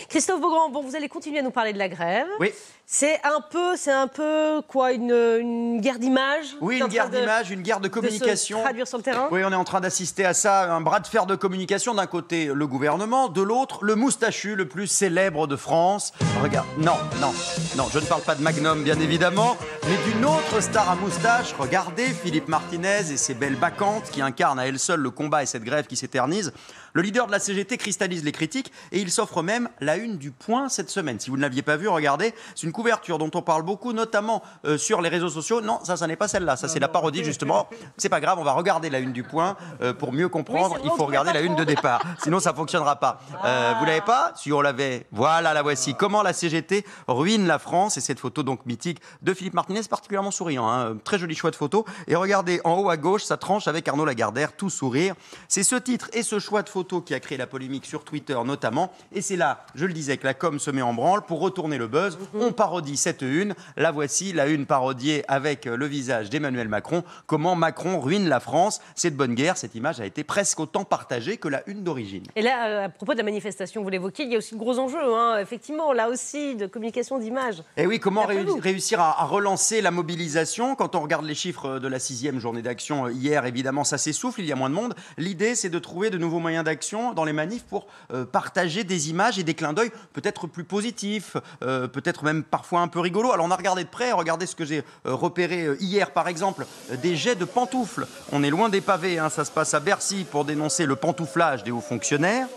Christophe Beaugrand, bon, vous allez continuer à nous parler de la grève. Oui. C'est un peu quoi, une guerre d'images? Oui, une guerre d'images, une guerre de communication. De se traduire sur le terrain. Oui, on est en train d'assister à ça, un bras de fer de communication. D'un côté, le gouvernement, de l'autre, le moustachu le plus célèbre de France. Regarde, non, je ne parle pas de Magnum, bien évidemment, mais d'une autre star à moustache. Regardez Philippe Martinez et ses belles bacchantes qui incarnent à elle seule le combat et cette grève qui s'éternise. Le leader de la CGT cristallise les critiques et il s'offre même la une du Point cette semaine. Si vous ne l'aviez pas vu, regardez, c'est une couverture dont on parle beaucoup, notamment sur les réseaux sociaux. Non, ça n'est pas celle-là, ça c'est la parodie justement. C'est pas grave, on va regarder la une du Point pour mieux comprendre. Il faut regarder la une de départ, sinon ça fonctionnera pas. Vous l'avez pas? Si on l'avait, voilà, la voici. Comment la CGT ruine la France, et cette photo donc mythique de Philippe Martinez, particulièrement souriant, hein. Très joli choix de photo. Et regardez en haut à gauche, ça tranche avec Arnaud Lagardère, tout sourire. C'est ce titre et ce choix de photo qui a créé la polémique sur Twitter notamment. Et c'est là, je le disais, que la com se met en branle pour retourner le buzz. On parodie cette une. La voici, la une parodiée avec le visage d'Emmanuel Macron. Comment Macron ruine la France. C'est de bonne guerre. Cette image a été presque autant partagée que la une d'origine. Et là, à propos de la manifestation, vous l'évoquiez, il y a aussi de gros enjeux, hein, effectivement, là aussi, de communication d'image. Et oui, comment réussir à relancer la mobilisation? Quand on regarde les chiffres de la 6e journée d'action hier, évidemment, ça s'essouffle, il y a moins de monde. L'idée, c'est de trouver de nouveaux moyens d'action dans les manifs pour partager des images et des clins d'œil peut-être plus positifs, peut-être même parfois un peu rigolos. Alors on a regardé de près, regardez ce que j'ai repéré hier par exemple, des jets de pantoufles. On est loin des pavés, hein, ça se passe à Bercy pour dénoncer le pantouflage des hauts fonctionnaires.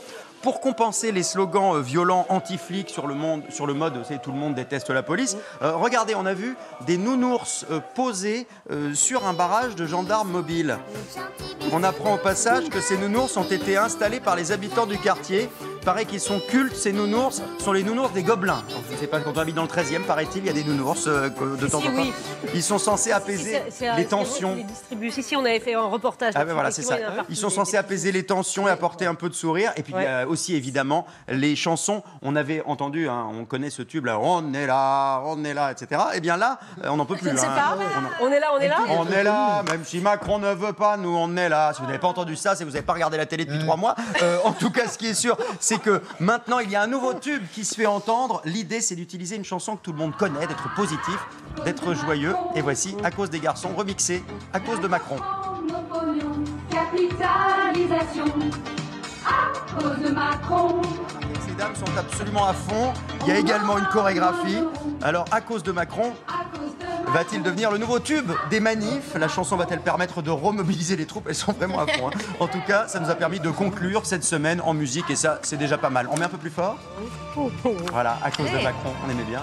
Pour compenser les slogans violents anti-flics sur le mode, vous savez, tout le monde déteste la police, regardez, on a vu des nounours posés sur un barrage de gendarmes mobiles. On apprend au passage que ces nounours ont été installés par les habitants du quartier. Il paraît qu'ils sont cultes, ces nounours sont les nounours des gobelins. Donc, je ne sais pas, quand on habite dans le 13e, paraît-il, il y a des nounours de temps en temps. Oui. Ils sont censés apaiser les tensions. Ici, on avait fait un reportage. Ah ben voilà, c'est ça. Ils sont censés apaiser les tensions et apporter un peu de sourire. Et puis aussi, évidemment, les chansons. On avait entendu, hein, on connaît ce tube là, on est là, etc. Et bien là, on n'en peut plus. Je ne sais pas. On est là. On est là, même si Macron ne veut pas, nous on est là. Si vous n'avez pas entendu ça, si vous n'avez pas regardé la télé depuis 3 mois, en tout cas, ce qui est sûr, c'est que maintenant il y a un nouveau tube qui se fait entendre. L'idée, c'est d'utiliser une chanson que tout le monde connaît, d'être positif, d'être joyeux. Et voici, à cause des garçons, remixé à cause de Macron. Capitalisation à cause de Macron. Ces dames sont absolument à fond. Il y a également une chorégraphie. Alors, à cause de Macron, va-t-il devenir le nouveau tube des manifs? La chanson va-t-elle permettre de remobiliser les troupes? Elles sont vraiment à fond, hein. En tout cas, ça nous a permis de conclure cette semaine en musique et ça, c'est déjà pas mal. On met un peu plus fort? Voilà, à cause de Macron, on aimait bien.